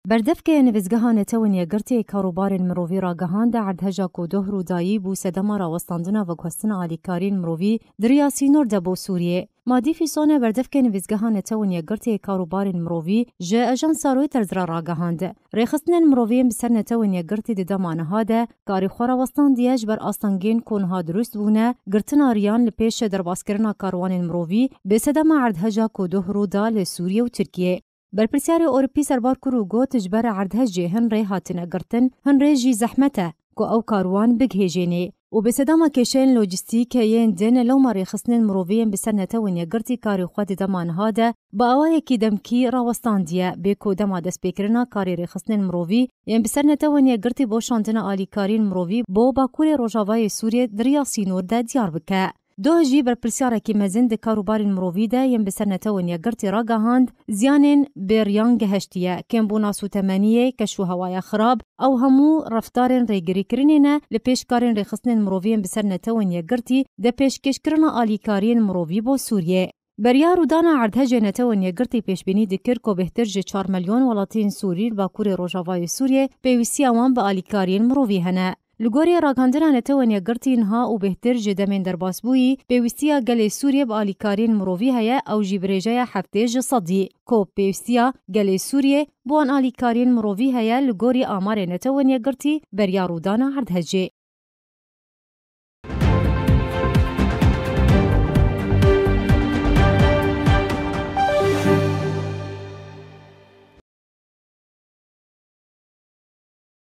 بردفكه نویزگها نتوان یگرتی کاروبار مروی را گهاند عردهجا کودوه رودایی بو سدما را وستاندنا و گوستن آلیکارین مروی دریا سینور دبو سوریه. مادی فیسونه بردفکه نویزگها نتوان یگرتی کاروبار مروی جه اجانس رویترز را گهاند. ریخستن مروی بسر نتوان یگرتی ددمانه هاده کاری خورا وستاندیش بر آستانگین کنها درست بونه گرتن آریان لپیش درباسکرنا کاروان مروی به سدما عردهجا کودوه رودا لسوریه و ترکیه. برپرسیار اوروپی سربار کرو گوت جبر عردهجی هنری هاتن اگرتن هنری جی زحمته کو او کاروان بگهجینی و به صدام کشن لوجستیک ین دن لو ماری خصنن مرووین بسر نتوین یگرتی کاری خود دمان هاده با اوای کی دمکی راوستاندیه به کو دما دست بکرنا کاری ری خصنن مرووی ین بسر نتوین یگرتی بوشاندنا آلیکارین مرووی بو باکور روجاوای سوریه دریا سینور ده دیار بکه. دو جی برپرسیاره کی مزن د کاروبار مروی ده یم بسر نتوین یگرتی را گهاند زیانین بیریان گهشتیه کم بوناسو تمنیه کشو هوای خراب او همو رفتارن ریگری کرنینه لپیشکارین ریخصنین مرووین بسر نتوین یگرتی ده پیشکش کرنا آلیکارین مروی بو سوریه. بریا رودانا عردهجه نتوین یگرتی پیشبینی دکر کو بهتر جه 4 میلیون ولاتین سوری باکور روجاوای سوریه پیوسی اوان با آلیکارین مروی هنه. لگوری راگاندنا نتوان یگرتی انها و بهتر جدمین در باسبویی پیوستیا گل سوریه با آلیکارین مروی هیا او جیبریجای هفته جصدی کو پیوستیا گل سوریه بوان آلیکارین مروی هیا لگوری آمار نتوان یگرتی بریا رودانا عردهجه.